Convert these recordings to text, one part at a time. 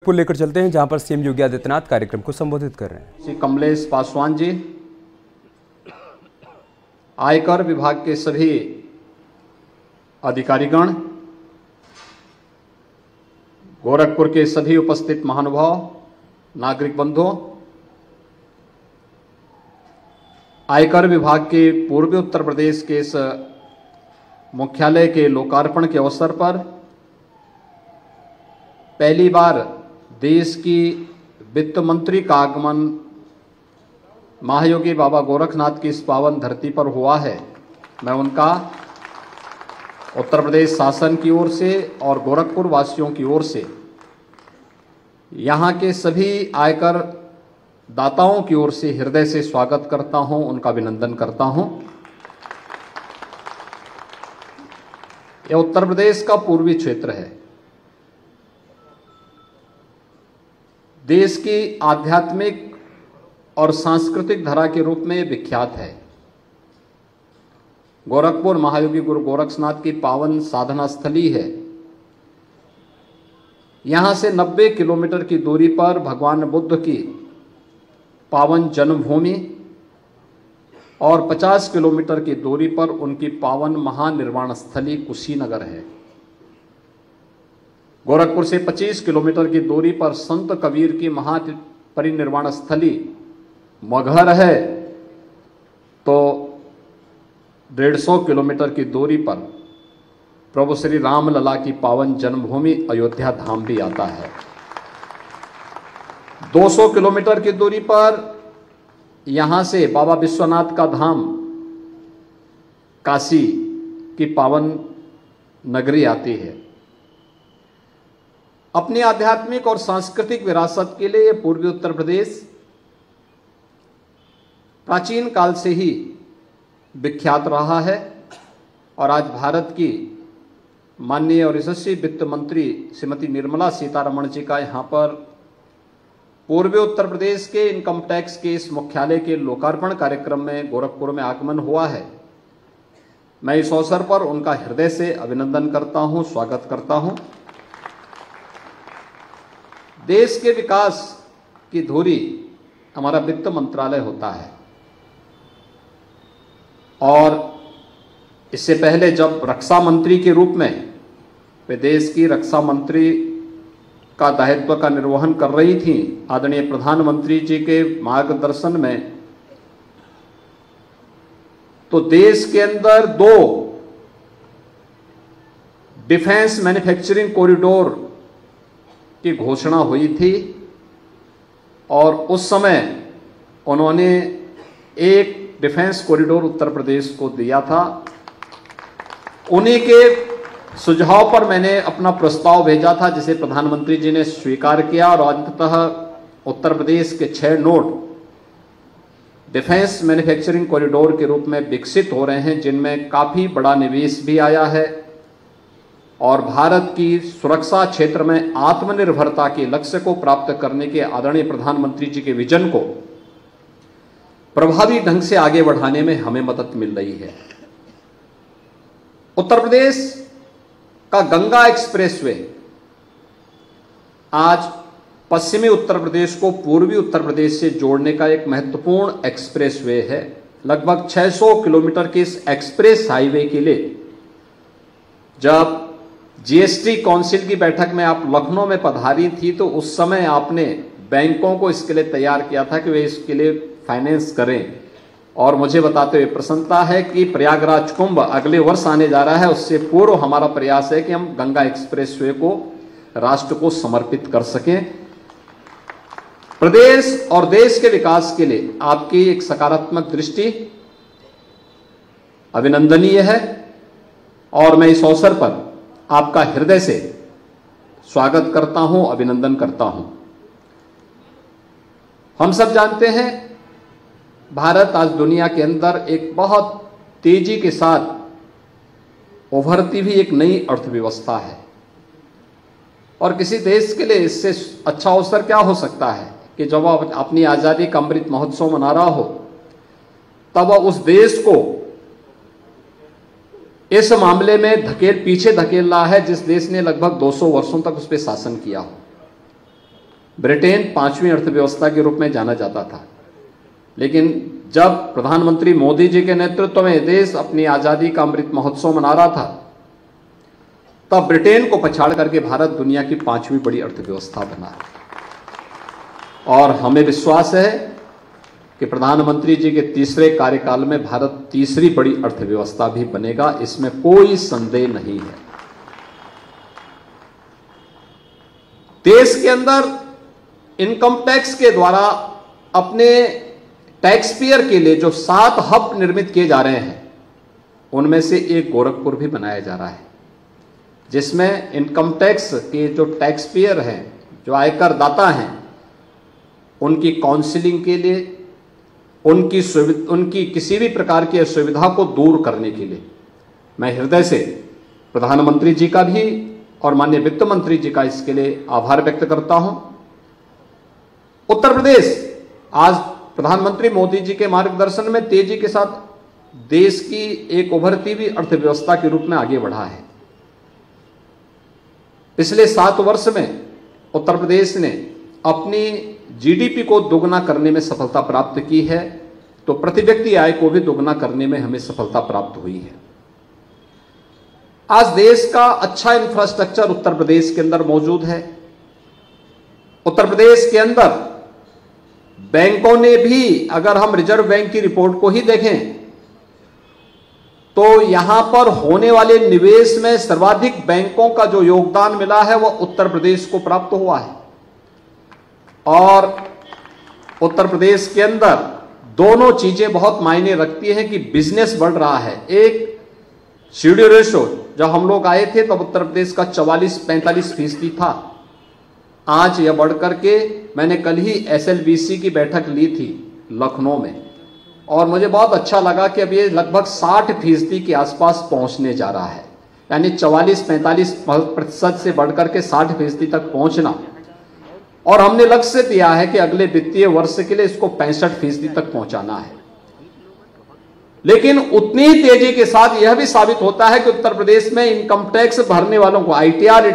को लेकर चलते हैं जहां पर सीएम योगी आदित्यनाथ कार्यक्रम को संबोधित कर रहे हैं। श्री कमलेश पासवान जी, आयकर विभाग के सभी अधिकारीगण, गोरखपुर के सभी उपस्थित महानुभाव, नागरिक बंधुओं, आयकर विभाग के पूर्वी उत्तर प्रदेश के इस मुख्यालय के लोकार्पण के अवसर पर पहली बार देश की वित्त मंत्री का आगमन महायोगी बाबा गोरखनाथ की इस पावन धरती पर हुआ है। मैं उनका उत्तर प्रदेश शासन की ओर से और गोरखपुर वासियों की ओर से, यहाँ के सभी आयकर दाताओं की ओर से हृदय से स्वागत करता हूं, उनका अभिनंदन करता हूं। यह उत्तर प्रदेश का पूर्वी क्षेत्र है। देश की आध्यात्मिक और सांस्कृतिक धरा के रूप में विख्यात है। गोरखपुर महायोगी गुरु गोरक्षनाथ की पावन साधना स्थली है। यहां से 90 किलोमीटर की दूरी पर भगवान बुद्ध की पावन जन्मभूमि और 50 किलोमीटर की दूरी पर उनकी पावन महानिर्वाण स्थली कुशीनगर है। गोरखपुर से 25 किलोमीटर की दूरी पर संत कबीर की महापरिनिर्वाण स्थली मगहर है, तो 150 किलोमीटर की दूरी पर प्रभु श्री रामलला की पावन जन्मभूमि अयोध्या धाम भी आता है। 200 किलोमीटर की दूरी पर यहां से बाबा विश्वनाथ का धाम काशी की पावन नगरी आती है। अपनी आध्यात्मिक और सांस्कृतिक विरासत के लिए पूर्वी उत्तर प्रदेश प्राचीन काल से ही विख्यात रहा है और आज भारत की माननीय और यशस्वी वित्त मंत्री श्रीमती निर्मला सीतारमण जी का यहाँ पर पूर्वी उत्तर प्रदेश के इनकम टैक्स के इस मुख्यालय के लोकार्पण कार्यक्रम में गोरखपुर में आगमन हुआ है। मैं इस अवसर पर उनका हृदय से अभिनंदन करता हूं, स्वागत करता हूं। देश के विकास की धुरी हमारा वित्त मंत्रालय होता है और इससे पहले जब रक्षा मंत्री के रूप में वे देश की रक्षा मंत्री का दायित्व का निर्वहन कर रही थी, आदरणीय प्रधानमंत्री जी के मार्गदर्शन में, तो देश के अंदर 2 डिफेंस मैन्युफैक्चरिंग कॉरिडोर की घोषणा हुई थी और उस समय उन्होंने एक डिफेंस कॉरिडोर उत्तर प्रदेश को दिया था। उन्हीं के सुझाव पर मैंने अपना प्रस्ताव भेजा था, जिसे प्रधानमंत्री जी ने स्वीकार किया और अंततः उत्तर प्रदेश के 6 नोड डिफेंस मैन्युफैक्चरिंग कॉरिडोर के रूप में विकसित हो रहे हैं, जिनमें काफी बड़ा निवेश भी आया है और भारत की सुरक्षा क्षेत्र में आत्मनिर्भरता के लक्ष्य को प्राप्त करने के आदरणीय प्रधानमंत्री जी के विजन को प्रभावी ढंग से आगे बढ़ाने में हमें मदद मिल रही है। उत्तर प्रदेश का गंगा एक्सप्रेसवे आज पश्चिमी उत्तर प्रदेश को पूर्वी उत्तर प्रदेश से जोड़ने का एक महत्वपूर्ण एक्सप्रेसवे है। लगभग 600 किलोमीटर के इस एक्सप्रेस हाईवे के लिए जब जीएसटी काउंसिल की बैठक में आप लखनऊ में पधारी थी, तो उस समय आपने बैंकों को इसके लिए तैयार किया था कि वे इसके लिए फाइनेंस करें और मुझे बताते हुए प्रसन्नता है कि प्रयागराज कुंभ अगले वर्ष आने जा रहा है। उससे पूर्व हमारा प्रयास है कि हम गंगा एक्सप्रेसवे को राष्ट्र को समर्पित कर सकें। प्रदेश और देश के विकास के लिए आपकी एक सकारात्मक दृष्टि अभिनंदनीय है और मैं इस अवसर पर आपका हृदय से स्वागत करता हूं, अभिनंदन करता हूं। हम सब जानते हैं भारत आज दुनिया के अंदर एक बहुत तेजी के साथ उभरती हुई एक नई अर्थव्यवस्था है और किसी देश के लिए इससे अच्छा अवसर क्या हो सकता है कि जब वह अपनी आज़ादी का अमृत महोत्सव मना रहा हो, तब वह उस देश को इस मामले में पीछे धकेल रहा है जिस देश ने लगभग 200 वर्षों तक उस पर शासन किया हो। ब्रिटेन 5वीं अर्थव्यवस्था के रूप में जाना जाता था, लेकिन जब प्रधानमंत्री मोदी जी के नेतृत्व में देश अपनी आजादी का अमृत महोत्सव मना रहा था, तब ब्रिटेन को पछाड़ करके भारत दुनिया की 5वीं बड़ी अर्थव्यवस्था बना। और हमें विश्वास है कि प्रधानमंत्री जी के तीसरे कार्यकाल में भारत तीसरी बड़ी अर्थव्यवस्था भी बनेगा, इसमें कोई संदेह नहीं है। देश के अंदर इनकम टैक्स के द्वारा अपने टैक्स पेयर के लिए जो 7 हब निर्मित किए जा रहे हैं, उनमें से एक गोरखपुर भी बनाया जा रहा है, जिसमें इनकम टैक्स के जो टैक्स पेयर हैं, जो आयकर दाता हैं, उनकी काउंसलिंग के लिए, उनकी किसी भी प्रकार की असुविधा को दूर करने के लिए मैं हृदय से प्रधानमंत्री जी का भी और माननीय वित्त मंत्री जी का इसके लिए आभार व्यक्त करता हूं। उत्तर प्रदेश आज प्रधानमंत्री मोदी जी के मार्गदर्शन में तेजी के साथ देश की एक उभरती हुई अर्थव्यवस्था के रूप में आगे बढ़ा है। पिछले 7 वर्ष में उत्तर प्रदेश ने अपनी जीडीपी को दोगुना करने में सफलता प्राप्त की है, तो प्रति व्यक्ति आय को भी दोगुना करने में हमें सफलता प्राप्त हुई है। आज देश का अच्छा इंफ्रास्ट्रक्चर उत्तर प्रदेश के अंदर मौजूद है। उत्तर प्रदेश के अंदर बैंकों ने भी, अगर हम रिजर्व बैंक की रिपोर्ट को ही देखें, तो यहां पर होने वाले निवेश में सर्वाधिक बैंकों का जो योगदान मिला है वह उत्तर प्रदेश को प्राप्त हुआ है। और उत्तर प्रदेश के अंदर दोनों चीजें बहुत मायने रखती हैं कि बिजनेस बढ़ रहा है। एक सीडी रेशो, जब हम लोग आए थे तब उत्तर प्रदेश का 44-45% था। आज यह बढ़कर के, मैंने कल ही एसएलबीसी की बैठक ली थी लखनऊ में, और मुझे बहुत अच्छा लगा कि अब ये लगभग 60% के आसपास पहुंचने जा रहा है। यानी 44-45% से बढ़कर के 60% तक पहुंचना। और हमने लक्ष्य दिया है कि अगले वित्तीय वर्ष के लिए इसको 65% तक पहुंचाना है। लेकिन उतनी ही तेजी के साथ यह भी साबित होता है कि उत्तर प्रदेश में इनकम टैक्स भरने वालों को, आईटीआर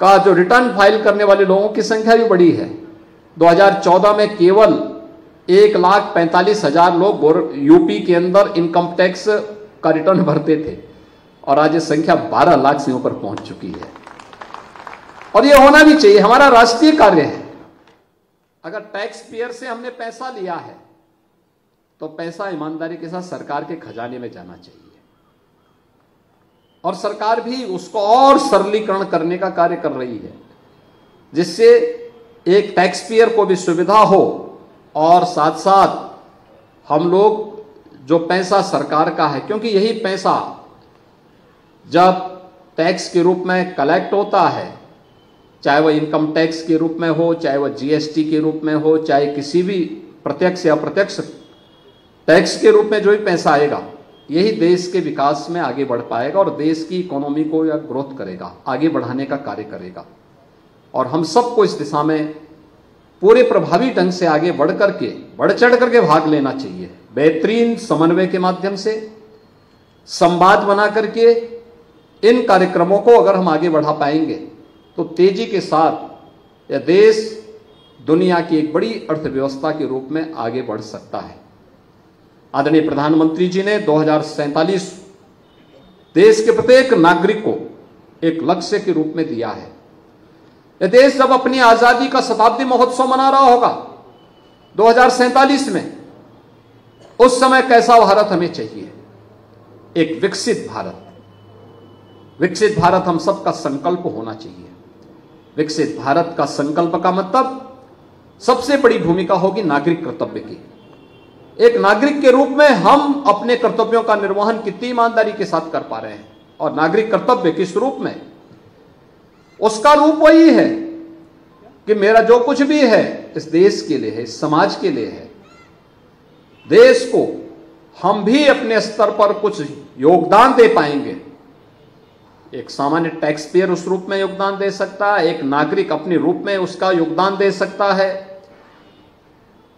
का जो रिटर्न फाइल करने वाले लोगों की संख्या भी बढ़ी है। 2014 में केवल 1,45,000 लोग यूपी के अंदर इनकम टैक्स का रिटर्न भरते थे, और आज ये संख्या 12 लाख से ऊपर पहुंच चुकी है। और ये होना भी चाहिए, हमारा राष्ट्रीय कार्य है। अगर टैक्स पेयर से हमने पैसा लिया है तो पैसा ईमानदारी के साथ सरकार के खजाने में जाना चाहिए, और सरकार भी उसको और सरलीकरण करने का कार्य कर रही है, जिससे एक टैक्स पेयर को भी सुविधा हो, और साथ साथ हम लोग जो पैसा सरकार का है, क्योंकि यही पैसा जब टैक्स के रूप में कलेक्ट होता है, चाहे वह इनकम टैक्स के रूप में हो, चाहे वह जीएसटी के रूप में हो, चाहे किसी भी प्रत्यक्ष या अप्रत्यक्ष टैक्स के रूप में जो भी पैसा आएगा, यही देश के विकास में आगे बढ़ पाएगा और देश की इकोनॉमी को या ग्रोथ करेगा, आगे बढ़ाने का कार्य करेगा। और हम सबको इस दिशा में पूरे प्रभावी ढंग से आगे बढ़ चढ़ करके भाग लेना चाहिए। बेहतरीन समन्वय के माध्यम से, संवाद बना करके इन कार्यक्रमों को अगर हम आगे बढ़ा पाएंगे तो तेजी के साथ यह देश दुनिया की एक बड़ी अर्थव्यवस्था के रूप में आगे बढ़ सकता है। आदरणीय प्रधानमंत्री जी ने 2047 देश के प्रत्येक नागरिक को एक लक्ष्य के रूप में दिया है। यह देश जब अपनी आजादी का शताब्दी महोत्सव मना रहा होगा 2047 में, उस समय कैसा भारत हमें चाहिए? एक विकसित भारत। विकसित भारत हम सबका संकल्प होना चाहिए। विकसित भारत का संकल्प का मतलब सबसे बड़ी भूमिका होगी नागरिक कर्तव्य की। एक नागरिक के रूप में हम अपने कर्तव्यों का निर्वहन कितनी ईमानदारी के साथ कर पा रहे हैं, और नागरिक कर्तव्य किस रूप में? उसका रूप वही है कि मेरा जो कुछ भी है इस देश के लिए है, इस समाज के लिए है। देश को हम भी अपने स्तर पर कुछ योगदान दे पाएंगे। एक सामान्य टैक्स पेयर उस रूप में योगदान दे सकता है, एक नागरिक अपने रूप में उसका योगदान दे सकता है,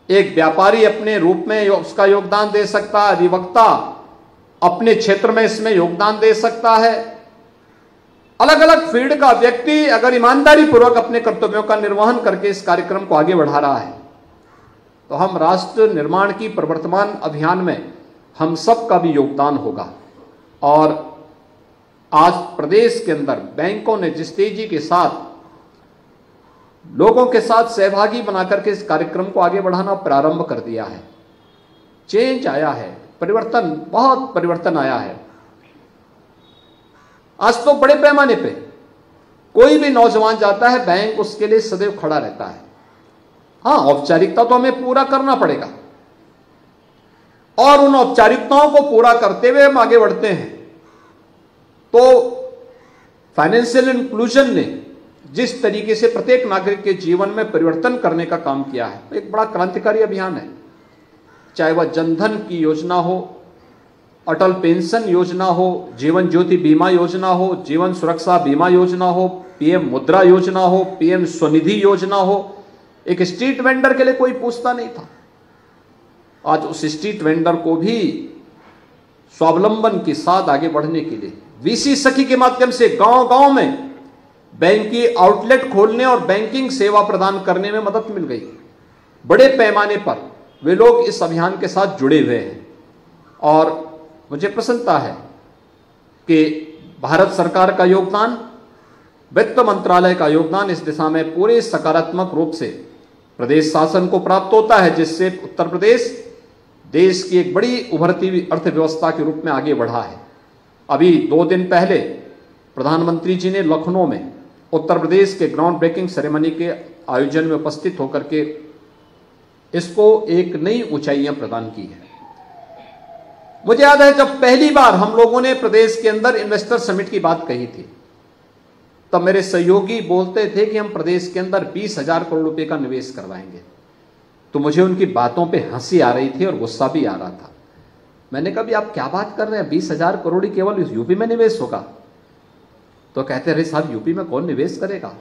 एक व्यापारी अपने रूप में उसका योगदान दे सकता है, अधिवक्ता अपने क्षेत्र में इसमें योगदान दे सकता है, अलग अलग फील्ड का व्यक्ति अगर ईमानदारी पूर्वक अपने कर्तव्यों का निर्वहन करके इस कार्यक्रम को आगे बढ़ा रहा है, तो हम राष्ट्र निर्माण की प्रवर्तमान अभियान में हम सब का भी योगदान होगा। और आज प्रदेश के अंदर बैंकों ने जिस तेजी के साथ लोगों के साथ सहभागी बनाकर के इस कार्यक्रम को आगे बढ़ाना प्रारंभ कर दिया है, चेंज आया है, परिवर्तन, बहुत परिवर्तन आया है। आज तो बड़े पैमाने पे कोई भी नौजवान जाता है, बैंक उसके लिए सदैव खड़ा रहता है। हाँ, औपचारिकता तो हमें पूरा करना पड़ेगा और उन औपचारिकताओं को पूरा करते हुए हम आगे बढ़ते हैं। तो फाइनेंशियल इंक्लूजन ने जिस तरीके से प्रत्येक नागरिक के जीवन में परिवर्तन करने का काम किया है, एक बड़ा क्रांतिकारी अभियान है। चाहे वह जनधन की योजना हो, अटल पेंशन योजना हो, जीवन ज्योति बीमा योजना हो, जीवन सुरक्षा बीमा योजना हो, पीएम मुद्रा योजना हो, पीएम स्वनिधि योजना हो। एक स्ट्रीट वेंडर के लिए कोई पूछता नहीं था, आज उस स्ट्रीट वेंडर को भी स्वावलंबन के साथ आगे बढ़ने के लिए वीसी सखी के माध्यम से गांव गांव में बैंक की आउटलेट खोलने और बैंकिंग सेवा प्रदान करने में मदद मिल गई। बड़े पैमाने पर वे लोग इस अभियान के साथ जुड़े हुए हैं और मुझे प्रसन्नता है कि भारत सरकार का योगदान, वित्त मंत्रालय का योगदान इस दिशा में पूरे सकारात्मक रूप से प्रदेश शासन को प्राप्त होता है, जिससे उत्तर प्रदेश देश की एक बड़ी उभरती हुई अर्थव्यवस्था के रूप में आगे बढ़ा है। अभी 2 दिन पहले प्रधानमंत्री जी ने लखनऊ में उत्तर प्रदेश के ग्राउंड ब्रेकिंग सेरेमनी के आयोजन में उपस्थित होकर के इसको एक नई ऊंचाइयां प्रदान की है। मुझे याद है जब पहली बार हम लोगों ने प्रदेश के अंदर इन्वेस्टर समिट की बात कही थी, तब मेरे सहयोगी बोलते थे कि हम प्रदेश के अंदर 20,000 करोड़ रुपए का निवेश करवाएंगे। तो मुझे उनकी बातों पे हंसी आ रही थी और गुस्सा भी आ रहा था। मैंने कहा, आप क्या बात कर रहे हैं, 20,000 करोड़ ही केवल यूपी में निवेश होगा? तो कहते अरे साहब, यूपी में कौन निवेश करेगा?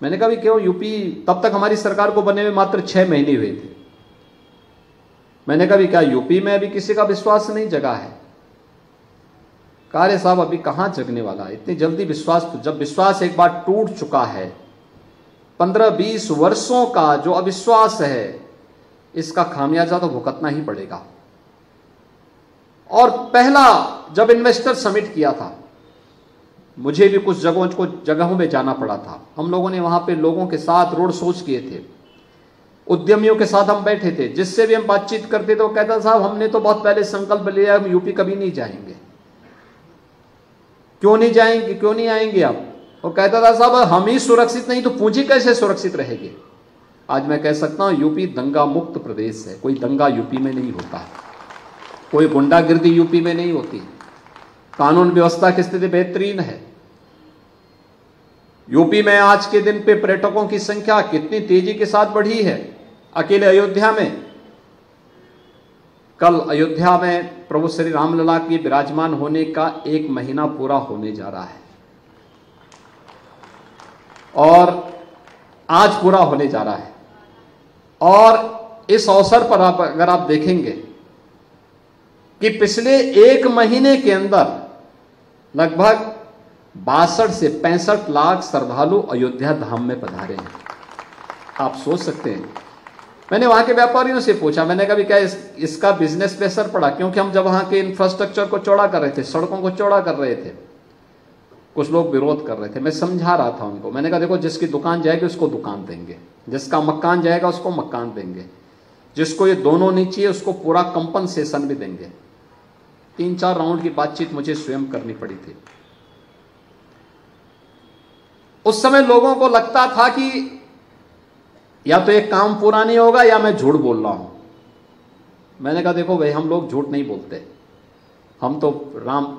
मैंने कहा, क्यों यूपी, तब तक हमारी सरकार को बने हुए मात्र 6 महीने हुए थे। मैंने कहा, क्या यूपी में अभी किसी का विश्वास नहीं जगा है? कहा, अरे साहब, अभी कहां जगने वाला है, इतनी जल्दी विश्वास? तो जब विश्वास एक बार टूट चुका है, 15-20 वर्षों का जो अविश्वास है, इसका खामियाजा तो भुगतना ही पड़ेगा। और पहला जब इन्वेस्टर समिट किया था, मुझे भी कुछ जगहों में जाना पड़ा था। हम लोगों ने वहां पे लोगों के साथ रोड शोज किए थे, उद्यमियों के साथ हम बैठे थे, जिससे भी हम बातचीत करते थे वो कहता, साहब हमने तो बहुत पहले संकल्प लिया, हम यूपी कभी नहीं जाएंगे। क्यों नहीं जाएंगे, क्यों नहीं आएंगे आप? वो कहता था, साहब हम ही सुरक्षित नहीं तो पूंजी कैसे सुरक्षित रहेगी? आज मैं कह सकता हूं यूपी दंगा मुक्त प्रदेश है। कोई दंगा यूपी में नहीं होता, कोई गुंडागिर्दी यूपी में नहीं होती, कानून व्यवस्था की स्थिति बेहतरीन है। यूपी में आज के दिन पे पर्यटकों की संख्या कितनी तेजी के साथ बढ़ी है। अकेले अयोध्या में, कल अयोध्या में प्रभु श्री रामलला के विराजमान होने का 1 महीना पूरा होने जा रहा है और आज पूरा होने जा रहा है। और इस अवसर पर अगर आप देखेंगे कि पिछले 1 महीने के अंदर लगभग 62 से 65 लाख श्रद्धालु अयोध्या धाम में पधारे हैं। आप सोच सकते हैं। मैंने वहां के व्यापारियों से पूछा, मैंने कहा, क्या इसका बिजनेस पे असर पड़ा? क्योंकि हम जब वहां के इंफ्रास्ट्रक्चर को चौड़ा कर रहे थे, सड़कों को चौड़ा कर रहे थे, कुछ लोग विरोध कर रहे थे। मैं समझा रहा था उनको, मैंने कहा, देखो, जिसकी दुकान जाएगी उसको दुकान देंगे, जिसका मकान जाएगा उसको मकान देंगे, जिसको ये दोनों नहीं चाहिए उसको पूरा कंपनसेशन भी देंगे। 3-4 राउंड की बातचीत मुझे स्वयं करनी पड़ी थी। उस समय लोगों को लगता था कि या तो एक काम पूरा नहीं होगा या मैं झूठ बोल रहा हूं। मैंने कहा, देखो भाई, हम लोग झूठ नहीं बोलते, हम तो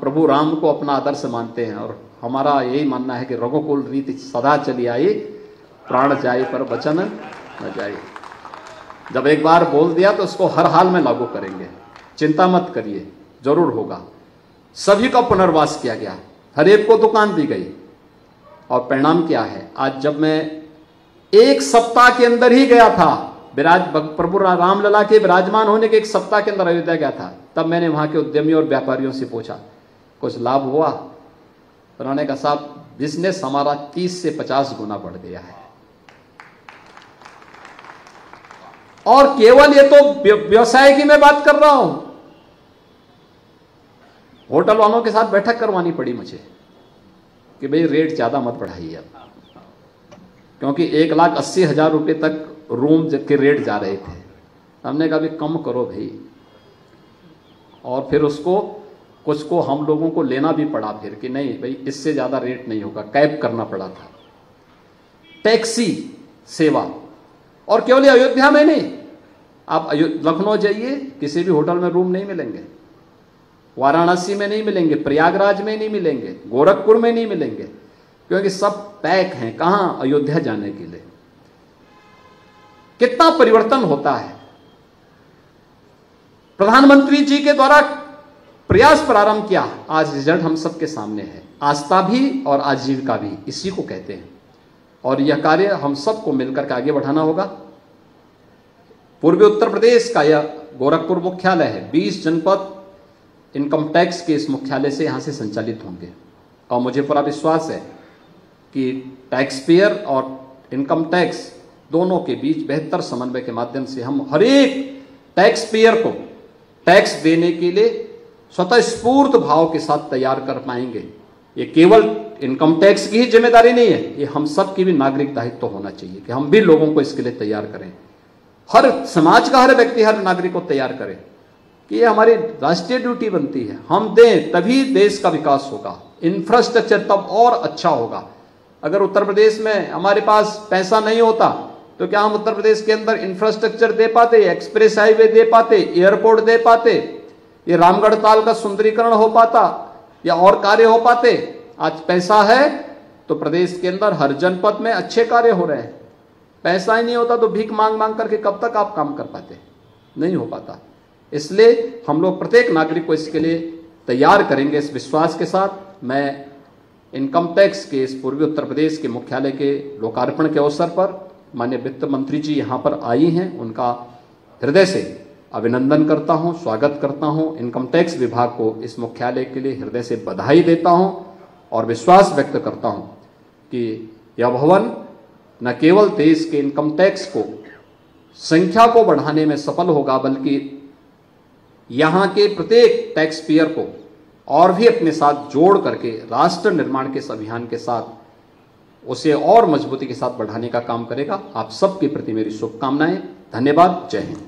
प्रभु राम को अपना आदर्श मानते हैं और हमारा यही मानना है कि रघुकुल रीति सदा चली आई, प्राण जाए पर वचन न जाए। जब एक बार बोल दिया तो उसको हर हाल में लागू करेंगे, चिंता मत करिए, जरूर होगा। सभी का पुनर्वास किया गया, हर एक को दुकान दी गई और परिणाम क्या है? आज जब मैं 1 सप्ताह के अंदर ही गया था, प्रभु रामलला के विराजमान होने के 1 सप्ताह के अंदर अयोध्या गया था, तब मैंने वहां के उद्यमियों और व्यापारियों से पूछा, कुछ लाभ हुआ? उन्होंने कहा साहब बिजनेस हमारा 30 से 50 गुना बढ़ गया है। और केवल ये तो व्यवसाय की मैं बात कर रहा हूं, होटल वालों के साथ बैठक करवानी पड़ी मुझे कि भाई रेट ज्यादा मत बढ़ाइए अब, क्योंकि 1,80,000 रुपये तक रूम के रेट जा रहे थे। हमने कहा भी कम करो भाई, और फिर उसको कुछ को हम लोगों को लेना भी पड़ा फिर कि नहीं भाई इससे ज्यादा रेट नहीं होगा, कैप करना पड़ा था। टैक्सी सेवा, और केवल अयोध्या में नहीं, आप लखनऊ जाइए किसी भी होटल में रूम नहीं मिलेंगे, वाराणसी में नहीं मिलेंगे, प्रयागराज में नहीं मिलेंगे, गोरखपुर में नहीं मिलेंगे, क्योंकि सब पैक हैं। कहां? अयोध्या जाने के लिए। कितना परिवर्तन होता है। प्रधानमंत्री जी के द्वारा प्रयास प्रारंभ किया, आज रिजल्ट हम सबके सामने है। आस्था भी और आजीविका भी इसी को कहते हैं, और यह कार्य हम सबको मिलकर के आगे बढ़ाना होगा। पूर्वी उत्तर प्रदेश का यह गोरखपुर मुख्यालय है। 20 जनपद इनकम टैक्स के इस मुख्यालय से यहां से संचालित होंगे, और मुझे पूरा विश्वास है कि टैक्स पेयर और इनकम टैक्स दोनों के बीच बेहतर समन्वय के माध्यम से हम हर एक टैक्स पेयर को टैक्स देने के लिए स्वतः स्फूर्त भाव के साथ तैयार कर पाएंगे। ये केवल इनकम टैक्स की ही जिम्मेदारी नहीं है, ये हम सब की भी नागरिक दायित्व होना चाहिए कि हम भी लोगों को इसके लिए तैयार करें। हर समाज का हर व्यक्ति, हर नागरिक को तैयार करें कि ये हमारी राष्ट्रीय ड्यूटी बनती है। हम दें तभी देश का विकास होगा, इंफ्रास्ट्रक्चर तब और अच्छा होगा। अगर उत्तर प्रदेश में हमारे पास पैसा नहीं होता तो क्या हम उत्तर प्रदेश के अंदर इंफ्रास्ट्रक्चर दे पाते, एक्सप्रेस हाईवे दे पाते, एयरपोर्ट दे पाते, ये रामगढ़ ताल का सुंदरीकरण हो पाता, या और कार्य हो पाते? आज पैसा है तो प्रदेश के अंदर हर जनपद में अच्छे कार्य हो रहे हैं। पैसा ही नहीं होता तो भीख मांग मांग करके कब तक आप काम कर पाते? नहीं हो पाता। इसलिए हम लोग प्रत्येक नागरिक को इसके लिए तैयार करेंगे। इस विश्वास के साथ मैं इनकम टैक्स के इस पूर्वी उत्तर प्रदेश के मुख्यालय के लोकार्पण के अवसर पर माननीय वित्त मंत्री जी यहाँ पर आई हैं, उनका हृदय से अभिनंदन करता हूँ, स्वागत करता हूँ। इनकम टैक्स विभाग को इस मुख्यालय के लिए हृदय से बधाई देता हूँ और विश्वास व्यक्त करता हूँ कि यह भवन न केवल देश के इनकम टैक्स को संख्या को बढ़ाने में सफल होगा, बल्कि यहाँ के प्रत्येक टैक्स पेयर को और भी अपने साथ जोड़ करके राष्ट्र निर्माण के इस अभियान के साथ उसे और मजबूती के साथ बढ़ाने का काम करेगा। आप सबके प्रति मेरी शुभकामनाएं। धन्यवाद। जय हिंद।